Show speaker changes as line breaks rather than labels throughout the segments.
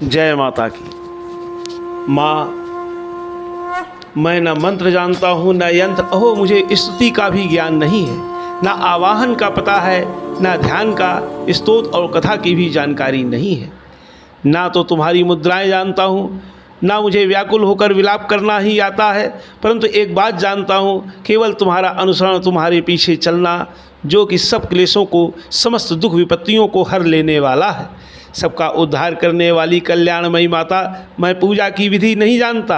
जय माता की। माँ, मैं न मंत्र जानता हूँ न यंत्र, अहो मुझे स्तुति का भी ज्ञान नहीं है, न आवाहन का पता है, न ध्यान का, स्तोत्र और कथा की भी जानकारी नहीं है। ना तो तुम्हारी मुद्राएं जानता हूँ, ना मुझे व्याकुल होकर विलाप करना ही आता है, परंतु एक बात जानता हूँ, केवल तुम्हारा अनुसरण, तुम्हारे पीछे चलना, जो कि सब क्लेशों को, समस्त दुख विपत्तियों को हर लेने वाला है। सबका उद्धार करने वाली कल्याणमयी माता, मैं पूजा की विधि नहीं जानता,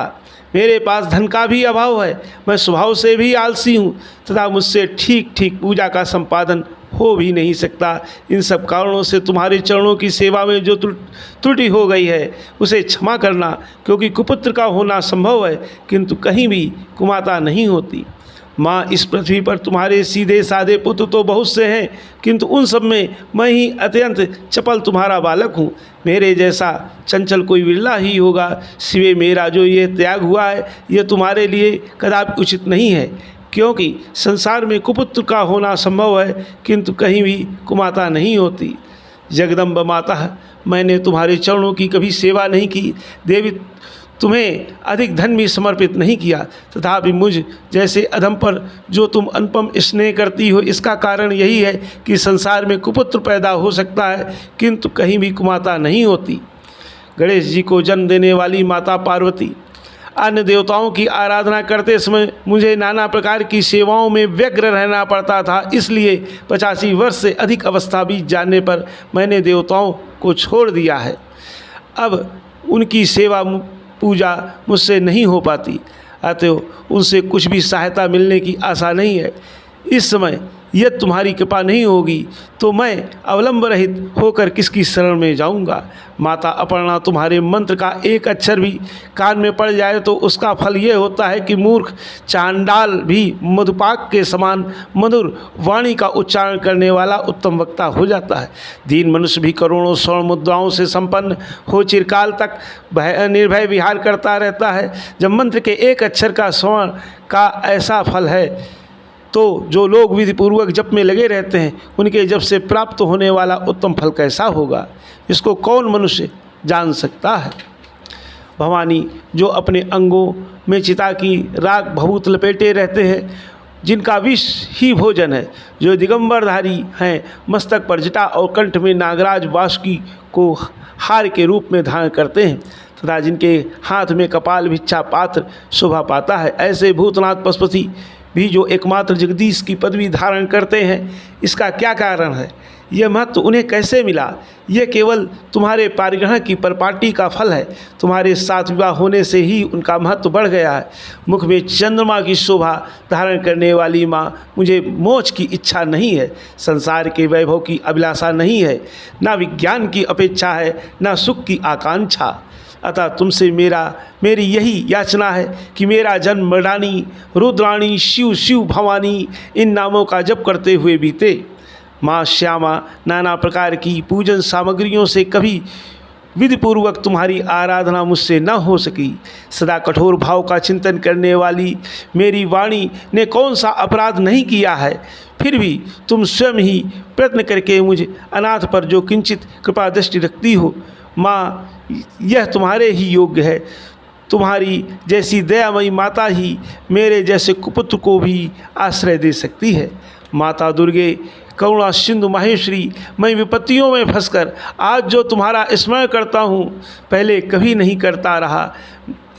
मेरे पास धन का भी अभाव है, मैं स्वभाव से भी आलसी हूँ तथा मुझसे ठीक ठीक पूजा का संपादन हो भी नहीं सकता। इन सब कारणों से तुम्हारे चरणों की सेवा में जो त्रुटि हो गई है उसे क्षमा करना, क्योंकि कुपुत्र का होना संभव है किंतु कहीं भी कुमाता नहीं होती। माँ, इस पृथ्वी पर तुम्हारे सीधे साधे पुत्र तो बहुत से हैं, किंतु उन सब में मैं ही अत्यंत चपल तुम्हारा बालक हूँ। मेरे जैसा चंचल कोई विरला ही होगा। सिवे मेरा जो ये त्याग हुआ है, यह तुम्हारे लिए कदापि उचित नहीं है, क्योंकि संसार में कुपुत्र का होना संभव है किंतु कहीं भी कुमाता नहीं होती। जगदम्ब माता, मैंने तुम्हारे चरणों की कभी सेवा नहीं की, देवी तुम्हें अधिक धन भी समर्पित नहीं किया, तथापि मुझ जैसे अधम पर जो तुम अनुपम स्नेह करती हो, इसका कारण यही है कि संसार में कुपुत्र पैदा हो सकता है किंतु कहीं भी कुमाता नहीं होती। गणेश जी को जन्म देने वाली माता पार्वती, अन्य देवताओं की आराधना करते समय मुझे नाना प्रकार की सेवाओं में व्यग्र रहना पड़ता था, इसलिए 85 वर्ष से अधिक अवस्था बीत जाने पर मैंने देवताओं को छोड़ दिया है। अब उनकी सेवा पूजा मुझसे नहीं हो पाती, अतएव उनसे कुछ भी सहायता मिलने की आशा नहीं है। इस समय यदि तुम्हारी कृपा नहीं होगी तो मैं अवलंब रहित होकर किसकी शरण में जाऊंगा। माता अपर्णा, तुम्हारे मंत्र का एक अक्षर भी कान में पड़ जाए तो उसका फल ये होता है कि मूर्ख चांडाल भी मधुपाक के समान मधुर वाणी का उच्चारण करने वाला उत्तम वक्ता हो जाता है। दीन मनुष्य भी करोड़ों स्वर्ण मुद्राओं से संपन्न हो चिरकाल तक निर्भय विहार करता रहता है। जब मंत्र के एक अक्षर का स्वर्ण का ऐसा फल है तो जो लोग विधि पूर्वक जप में लगे रहते हैं उनके जप से प्राप्त होने वाला उत्तम फल कैसा होगा, इसको कौन मनुष्य जान सकता है। भवानी, जो अपने अंगों में चिता की राख भभूत लपेटे रहते हैं, जिनका विष ही भोजन है, जो दिगंबरधारी हैं, मस्तक पर जटा और कंठ में नागराज वासुकी को हार के रूप में धारण करते हैं तथा जिनके हाथ में कपाल भिक्षा पात्र शोभा पाता है, ऐसे भूतनाथ पशुपति भी जो एकमात्र जगदीश की पदवी धारण करते हैं, इसका क्या कारण है? यह महत्व उन्हें कैसे मिला? यह केवल तुम्हारे पारिग्रहण की परपाटी का फल है। तुम्हारे साथ विवाह होने से ही उनका महत्व बढ़ गया है। मुख में चंद्रमा की शोभा धारण करने वाली माँ, मुझे मोक्ष की इच्छा नहीं है, संसार के वैभव की अभिलाषा नहीं है, ना विज्ञान की अपेक्षा है, ना सुख की आकांक्षा। अतः तुमसे मेरी यही याचना है कि मेरा जन्म मृडानी, रुद्राणी, शिव शिव भवानी इन नामों का जप करते हुए बीते। माँ श्यामा, नाना प्रकार की पूजन सामग्रियों से कभी विधिपूर्वक तुम्हारी आराधना मुझसे न हो सकी। सदा कठोर भाव का चिंतन करने वाली मेरी वाणी ने कौन सा अपराध नहीं किया है, फिर भी तुम स्वयं ही प्रयत्न करके मुझ अनाथ पर जो किंचित कृपा दृष्टि रखती हो। माँ, यह तुम्हारे ही योग्य है। तुम्हारी जैसी दयामयी माता ही मेरे जैसे कुपुत्र को भी आश्रय दे सकती है। माता दुर्गे, करुणा सिंधु माहेश्वरी, मैं विपत्तियों में फंसकर आज जो तुम्हारा स्मरण करता हूँ, पहले कभी नहीं करता रहा।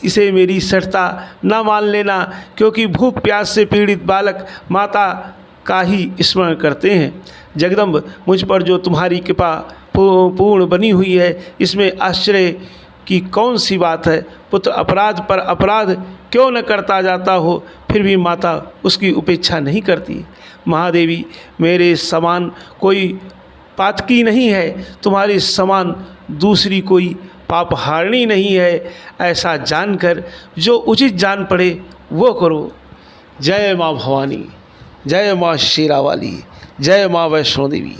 इसे मेरी सठता न मान लेना, क्योंकि भूख प्यास से पीड़ित बालक माता का ही स्मरण करते हैं। जगदम्ब, मुझ पर जो तुम्हारी कृपा पूर्ण बनी हुई है, इसमें आश्चर्य की कौन सी बात है। पुत्र अपराध पर अपराध क्यों न करता जाता हो, फिर भी माता उसकी उपेक्षा नहीं करती। महादेवी, मेरे समान कोई पातकी नहीं है, तुम्हारे समान दूसरी कोई पापहारिणी नहीं है, ऐसा जानकर जो उचित जान पड़े वो करो। जय माँ भवानी, जय माँ शेरावाली, जय माँ वैष्णो देवी।